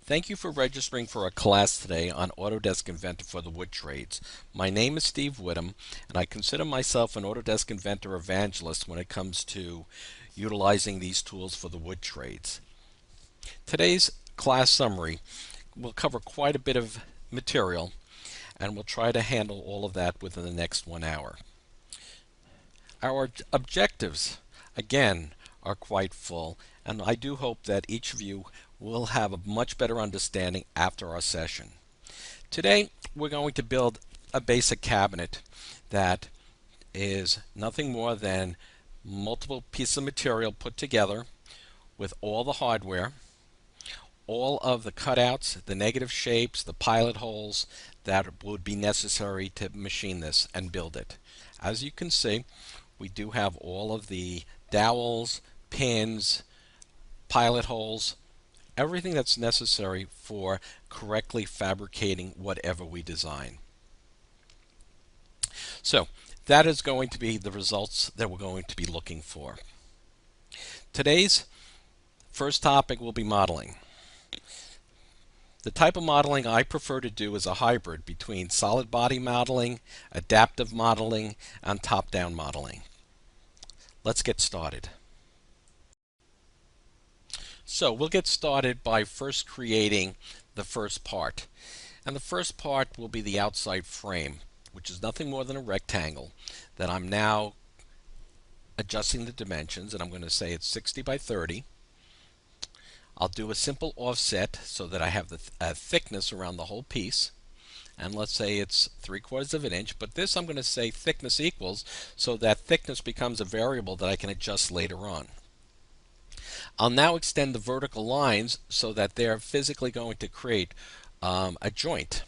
Thank you for registering for a class today on Autodesk Inventor for the wood trades. My name is Steve Widom, and I consider myself an Autodesk Inventor evangelist when it comes to utilizing these tools for the wood trades. Today's class summary will cover quite a bit of material, and we'll try to handle all of that within the next 1 hour. Our objectives, again, are quite full, and I do hope that each of you will have a much better understanding after our session. Today, we're going to build a basic cabinet that is nothing more than multiple pieces of material put together with all the hardware, all of the cutouts, the negative shapes, the pilot holes that would be necessary to machine this and build it. As you can see, we do have all of the dowels, pins, pilot holes, everything that's necessary for correctly fabricating whatever we design. So that is going to be the results that we're going to be looking for. Today's first topic will be modeling. The type of modeling I prefer to do is a hybrid between solid body modeling, adaptive modeling, and top-down modeling. Let's get started. So we'll get started by first creating the first part. And the first part will be the outside frame, which is nothing more than a rectangle that I'm now adjusting the dimensions, and I'm going to say it's 60 by 30. I'll do a simple offset so that I have the thickness around the whole piece. And let's say it's 3/4 of an inch, but this I'm going to say thickness equals, so that thickness becomes a variable that I can adjust later on. I'll now extend the vertical lines so that they're physically going to create a joint.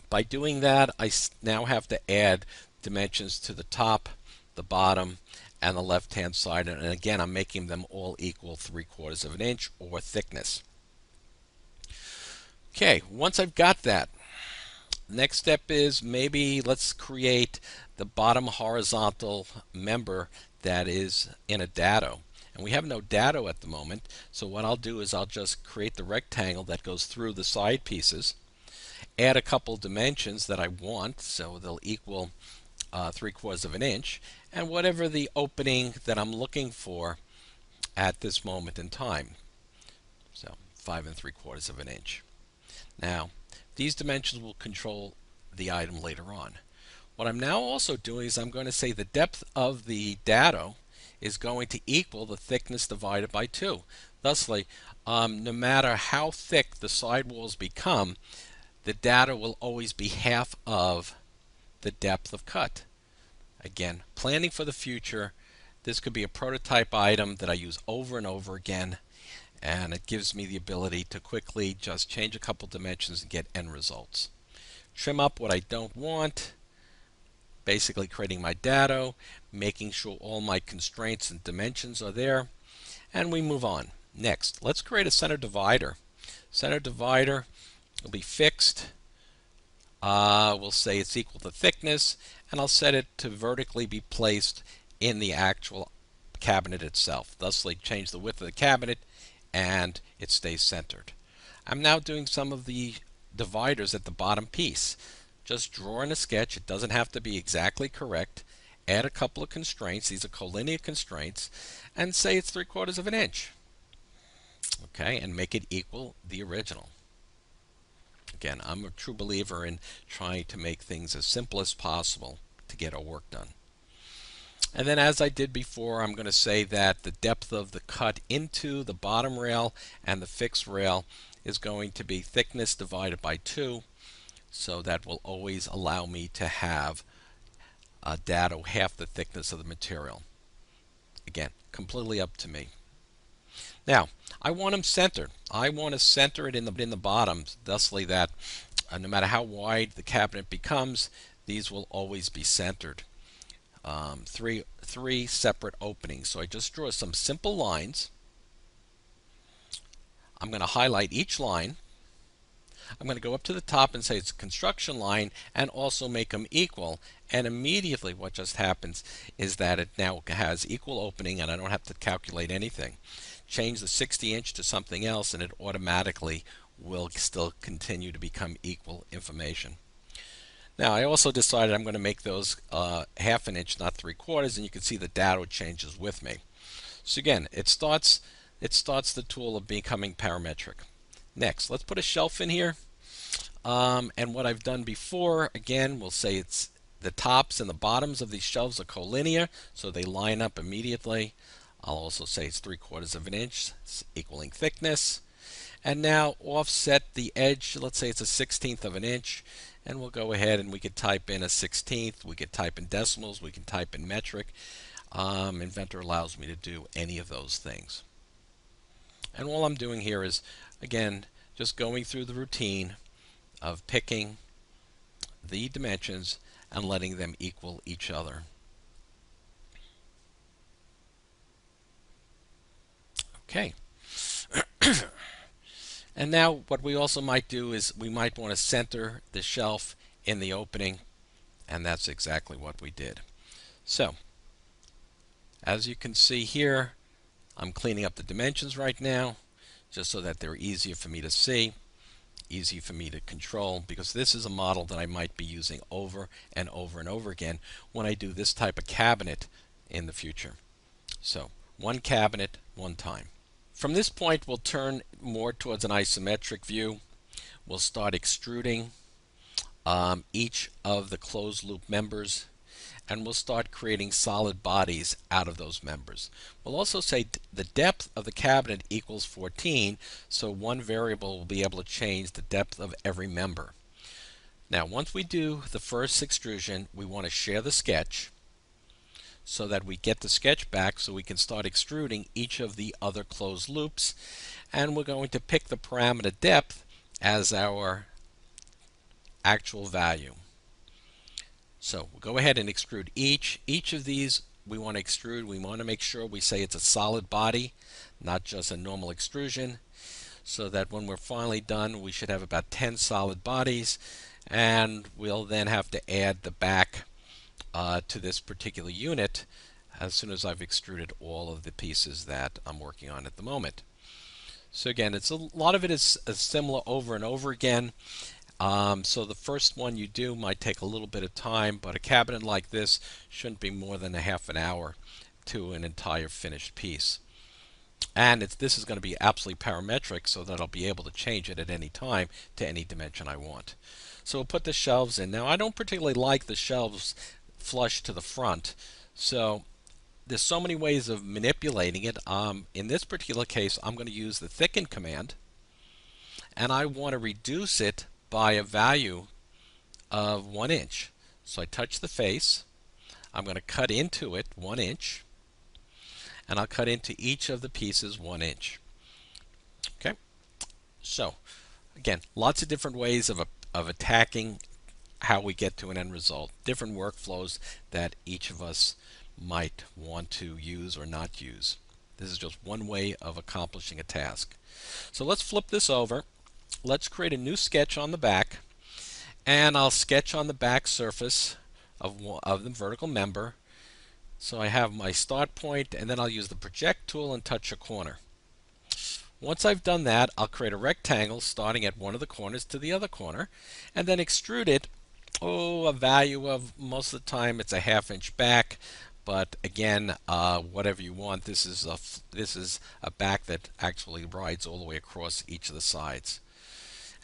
By doing that, I now have to add dimensions to the top, the bottom, and the left-hand side. And again, I'm making them all equal 3/4 of an inch or thickness. Okay, once I've got that, next step is maybe let's create the bottom horizontal member that is in a dado. And we have no dado at the moment, so what I'll do is I'll just create the rectangle that goes through the side pieces, add a couple dimensions that I want, so they'll equal 3/4 of an inch, and whatever the opening that I'm looking for at this moment in time. So 5 3/4 of an inch. Now, these dimensions will control the item later on. What I'm now also doing is I'm going to say the depth of the dado is going to equal the thickness divided by 2. Thusly, no matter how thick the sidewalls become, the dado will always be half of the depth of cut. Again, planning for the future. This could be a prototype item that I use over and over again, and it gives me the ability to quickly just change a couple dimensions and get end results. Trim up what I don't want, basically creating my dado, making sure all my constraints and dimensions are there, and we move on. Next, let's create a center divider. Center divider will be fixed. We'll say it's equal to thickness, and I'll set it to vertically be placed in the actual cabinet itself. Thusly, change the width of the cabinet, and it stays centered. I'm now doing some of the dividers at the bottom piece. Just draw in a sketch. It doesn't have to be exactly correct. Add a couple of constraints. These are collinear constraints, and say it's 3/4 of an inch. Okay, and make it equal the original. Again, I'm a true believer in trying to make things as simple as possible to get our work done. And then, as I did before, I'm going to say that the depth of the cut into the bottom rail and the fixed rail is going to be thickness divided by 2. So that will always allow me to have a dado half the thickness of the material. Again, completely up to me. Now, I want them centered. I want to center it in the bottom, thusly that no matter how wide the cabinet becomes, these will always be centered. Three separate openings. So I just draw some simple lines. I'm going to highlight each line. I'm going to go up to the top and say it's a construction line and also make them equal. And immediately what just happens is that it now has equal opening and I don't have to calculate anything. change the 60 inch to something else, and it automatically will still continue to become equal information. Now I also decided I'm going to make those half an inch, not 3/4, and you can see the data changes with me. So again, it starts the tool of becoming parametric. Next, let's put a shelf in here. And what I've done before, again, we'll say it's the tops and the bottoms of these shelves are collinear, so they line up immediately. I'll also say it's 3/4 of an inch, equaling thickness. And now offset the edge, let's say it's a 1/16 of an inch, and we'll go ahead and we could type in a 1/16, we could type in decimals, we can type in metric. Inventor allows me to do any of those things. And all I'm doing here is, again, just going through the routine of picking the dimensions and letting them equal each other. Okay. And now what we also might do is we might want to center the shelf in the opening, and that's exactly what we did. So as you can see here, I'm cleaning up the dimensions right now just so that they're easier for me to see, easy for me to control, because this is a model that I might be using over and over and over again when I do this type of cabinet in the future. So one cabinet, one time. From this point, we'll turn more towards an isometric view. We'll start extruding each of the closed loop members, and we'll start creating solid bodies out of those members. We'll also say the depth of the cabinet equals 14, so one variable will be able to change the depth of every member. Now, once we do the first extrusion, we want to share the sketch so that we get the sketch back so we can start extruding each of the other closed loops. And we're going to pick the parameter depth as our actual value. So we'll go ahead and extrude each of these. We want to extrude, we want to make sure we say it's a solid body, not just a normal extrusion, so that when we're finally done, we should have about 10 solid bodies, and we'll then have to add the back to this particular unit as soon as I've extruded all of the pieces that I'm working on at the moment. So again, it's a lot of it is similar over and over again. So the first one you do might take a little bit of time, but a cabinet like this shouldn't be more than a half an hour to an entire finished piece. And this is going to be absolutely parametric, so that I'll be able to change it at any time to any dimension I want. So we'll put the shelves in. Now I don't particularly like the shelves flush to the front, so there's so many ways of manipulating it. In this particular case, I'm going to use the thicken command, and I want to reduce it by a value of 1 inch. So I touch the face, I'm going to cut into it 1 inch, and I'll cut into each of the pieces 1 inch. Okay, so again, lots of different ways of attacking how we get to an end result, different workflows that each of us might want to use or not use. This is just one way of accomplishing a task. So let's flip this over. Let's create a new sketch on the back, and I'll sketch on the back surface of the vertical member. So I have my start point, and then I'll use the project tool and touch a corner. Once I've done that, I'll create a rectangle starting at one of the corners to the other corner, and then extrude it, a value of, most of the time it's a ½ inch back, but again, whatever you want. This is a back that actually rides all the way across each of the sides.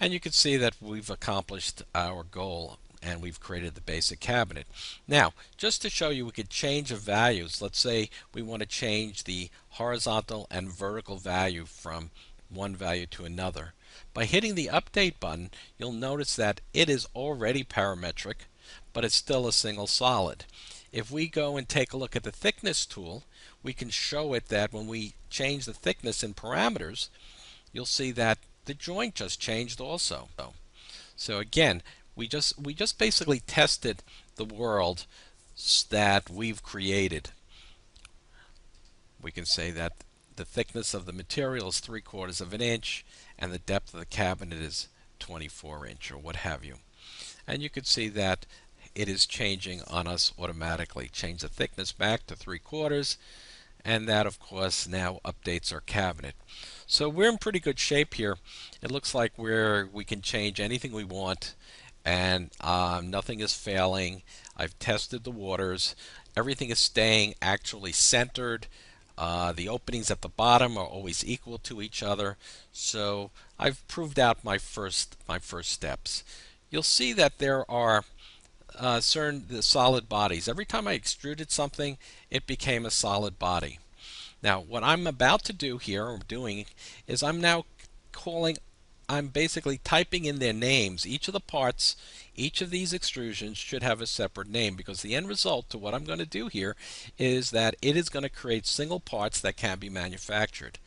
And you can see that we've accomplished our goal, and we've created the basic cabinet. Now, just to show you, we could change the values. Let's say we want to change the horizontal and vertical value from one value to another. By hitting the update button, you'll notice that it is already parametric, but it's still a single solid. If we go and take a look at the thickness tool, we can show it that when we change the thickness in parameters, you'll see that the joint just changed also. So again, we just basically tested the world that we've created. We can say that the thickness of the material is 3/4 of an inch, and the depth of the cabinet is 24 inch or what have you. And you can see that it is changing on us automatically. Change the thickness back to 3/4, and that of course now updates our cabinet. So we're in pretty good shape here. It looks like we can change anything we want, and nothing is failing. I've tested the waters. Everything is staying actually centered. The openings at the bottom are always equal to each other. So I've proved out my first steps. You'll see that there are certain the solid bodies. Every time I extruded something, it became a solid body. Now, what I'm about to do here, or doing, is I'm basically typing in their names. Each of the parts, each of these extrusions should have a separate name, because the end result to what I'm going to do here is that it is going to create single parts that can be manufactured.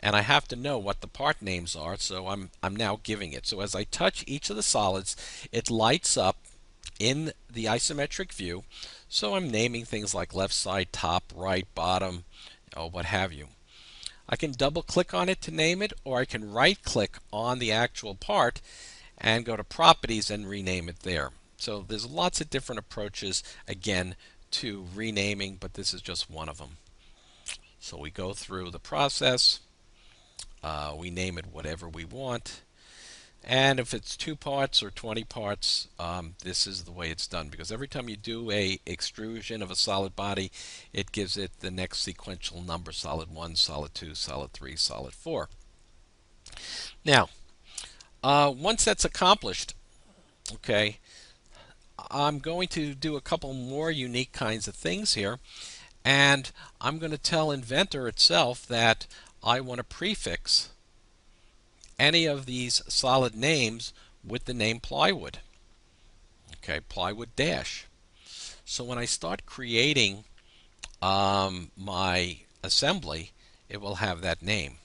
And I have to know what the part names are, so I'm now giving it. So as I touch each of the solids, it lights up in the isometric view. So I'm naming things like left side, top, right, bottom, what have you. I can double click on it to name it, or I can right click on the actual part and go to properties and rename it there. So there's lots of different approaches again to renaming, but this is just one of them. So we go through the process, we name it whatever we want, and if it's 2 parts or 20 parts, this is the way it's done, because every time you do a extrusion of a solid body, it gives it the next sequential number: solid 1, solid 2, solid 3, solid 4. Now, once that's accomplished, okay, I'm going to do a couple more unique kinds of things here, and I'm going to tell Inventor itself that I want to prefix any of these solid names with the name plywood. Okay, plywood dash. So when I start creating my assembly, it will have that name.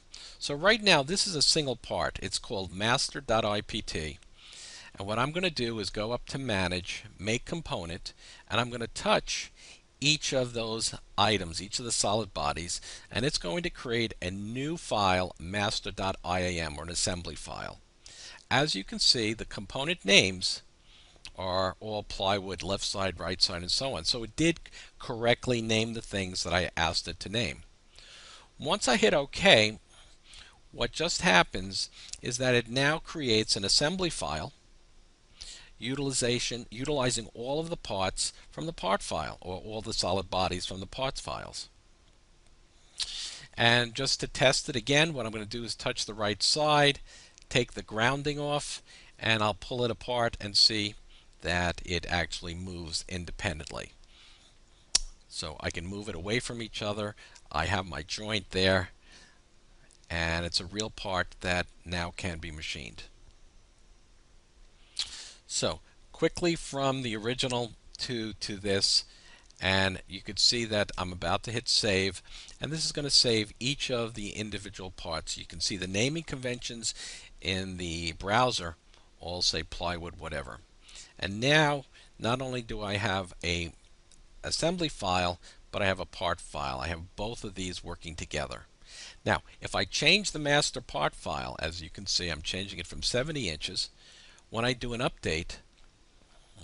So right now this is a single part. It's called master.ipt. And what I'm going to do is go up to Manage, Make Component, and I'm going to touch each of those items, each of the solid bodies, and it's going to create a new file, master.iam, or an assembly file. As you can see, the component names are all plywood, left side, right side, and so on. So it did correctly name the things that I asked it to name. Once I hit OK, what just happens is that it now creates an assembly file utilizing all of the parts from the part file, or all the solid bodies from the parts files. And just to test it again, what I'm going to do is touch the right side, take the grounding off, and I'll pull it apart and see that it actually moves independently. So I can move it away from each other. I have my joint there, and it's a real part that now can be machined. So quickly from the original to this, and you could see that I'm about to hit save, and this is going to save each of the individual parts. You can see the naming conventions in the browser all say plywood whatever. And now not only do I have a assembly file, but I have a part file. I have both of these working together. Now if I change the master part file, as you can see I'm changing it from 70 inches. When I do an update,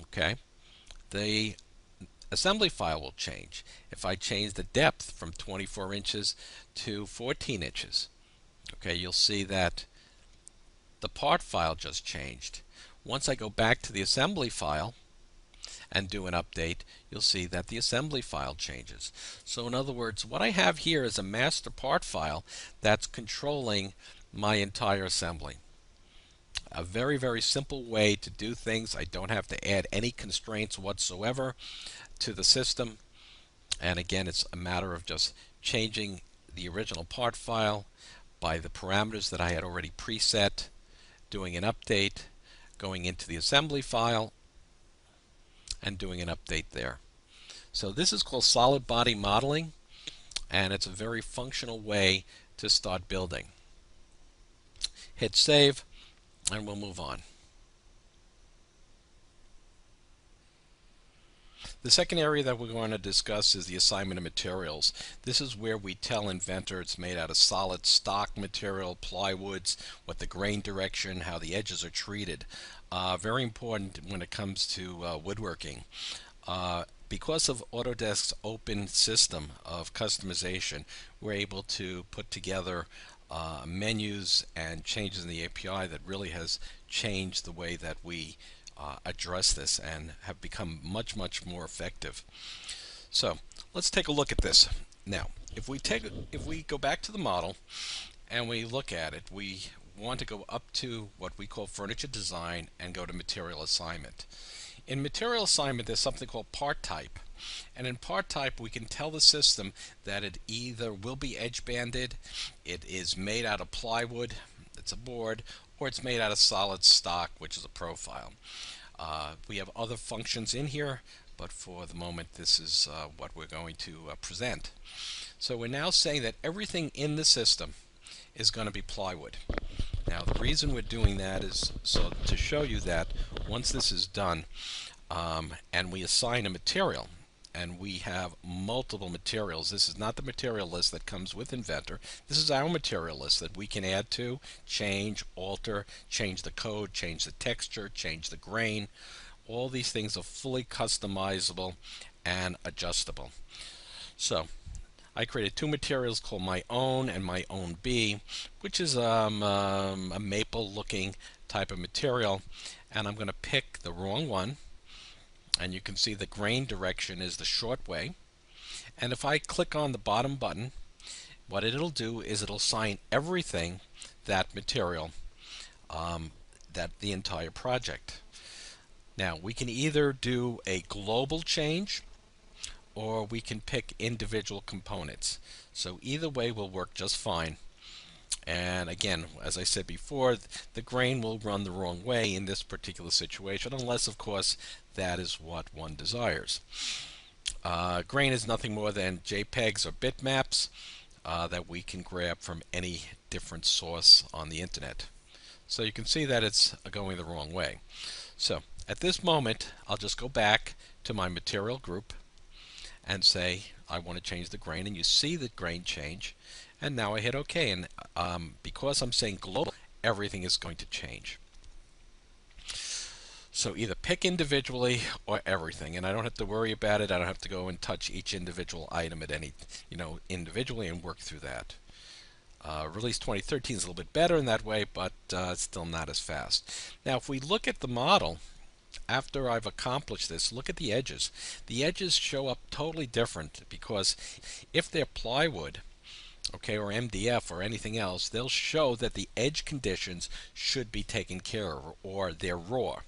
okay, the assembly file will change. If I change the depth from 24 inches to 14 inches, okay, you'll see that the part file just changed. Once I go back to the assembly file and do an update, you'll see that the assembly file changes. So in other words, what I have here is a master part file that's controlling my entire assembly. A very, very simple way to do things. I don't have to add any constraints whatsoever to the system. And again, it's a matter of just changing the original part file by the parameters that I had already preset, doing an update, going into the assembly file, and doing an update there. So this is called solid body modeling, and it's a very functional way to start building. Hit save, and we'll move on. The second area that we're going to discuss is the assignment of materials. This is where we tell Inventor it's made out of solid stock material, plywoods, what the grain direction, how the edges are treated. Very important when it comes to woodworking. Because of Autodesk's open system of customization, we're able to put together menus and changes in the API that really has changed the way that we address this and have become much, much more effective. So let's take a look at this. Now, if we go back to the model and we look at it, we want to go up to what we call furniture design and go to material assignment. In material assignment, there's something called part type. And in part type, we can tell the system that it either will be edge banded, it is made out of plywood, it's a board, or it's made out of solid stock, which is a profile. We have other functions in here, but for the moment, this is what we're going to present. So we're now saying that everything in the system is going to be plywood. Now, the reason we're doing that is so to show you that once this is done, and we assign a material, and we have multiple materials. This is not the material list that comes with Inventor. This is our material list that we can add to, change, alter, change the code, change the texture, change the grain. All these things are fully customizable and adjustable. So I created two materials called my own and my own B, which is a maple looking type of material, and I'm going to pick the wrong one. And you can see the grain direction is the short way. And if I click on the bottom button, what it'll do is it'll assign everything that material, that the entire project. Now we can either do a global change or we can pick individual components. So either way will work just fine. And again, as I said before, the grain will run the wrong way in this particular situation, unless, of course, that is what one desires. Grain is nothing more than JPEGs or bitmaps that we can grab from any different source on the internet. So you can see that it's going the wrong way. So at this moment, I'll just go back to my material group and say I want to change the grain, and you see the grain change. And now I hit OK, and because I'm saying global, everything is going to change. So either pick individually or everything, and I don't have to worry about it. I don't have to go and touch each individual item at any, individually and work through that. Release 2013 is a little bit better in that way, but still not as fast. Now, if we look at the model, after I've accomplished this, look at the edges. The edges show up totally different because if they're plywood, okay, or MDF or anything else, they'll show that the edge conditions should be taken care of, or they're raw.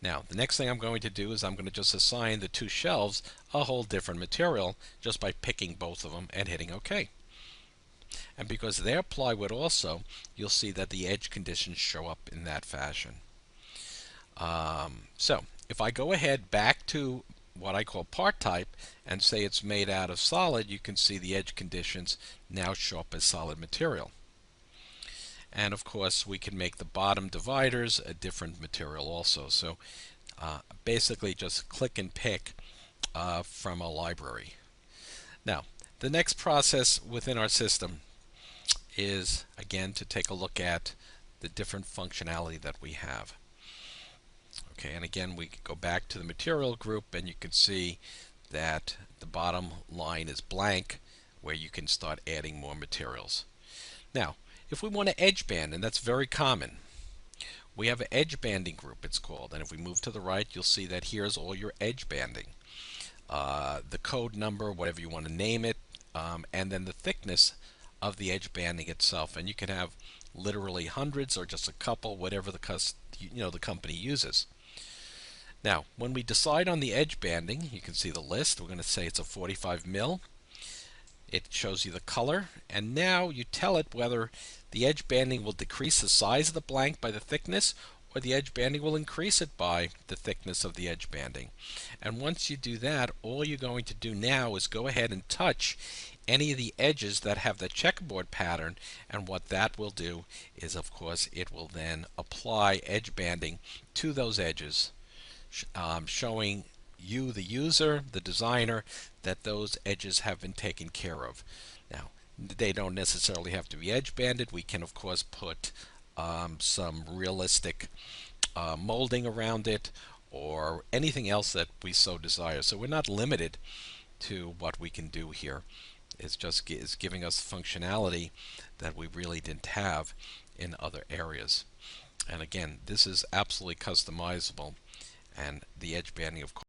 Now, the next thing I'm going to do is I'm going to just assign the two shelves a whole different material just by picking both of them and hitting OK. And because they're plywood also, you'll see that the edge conditions show up in that fashion. So if I go ahead back to what I call part type and say it's made out of solid, you can see the edge conditions now show up as solid material. And of course we can make the bottom dividers a different material also. So basically just click and pick from a library. Now the next process within our system is again to take a look at the different functionality that we have. Okay, and again we go back to the material group and you can see that the bottom line is blank, where you can start adding more materials. Now if we want to edge band, and that's very common, we have an edge banding group, it's called, and if we move to the right you'll see that here's all your edge banding, the code number, whatever you want to name it, and then the thickness of the edge banding itself, and you can have literally hundreds or just a couple, whatever the company uses. Now when we decide on the edge banding, you can see the list. We're going to say it's a 45 mil. It shows you the color, and now you tell it whether the edge banding will decrease the size of the blank by the thickness, or the edge banding will increase it by the thickness of the edge banding. And once you do that, all you're going to do now is go ahead and touch any of the edges that have the checkerboard pattern, and what that will do is, of course, it will then apply edge banding to those edges, showing you, the user, the designer, that those edges have been taken care of. Now, they don't necessarily have to be edge banded. We can, of course, put some realistic molding around it, or anything else that we so desire. So we're not limited to what we can do here. It's just is giving us functionality that we really didn't have in other areas. And again, this is absolutely customizable, and the edge banding, of course,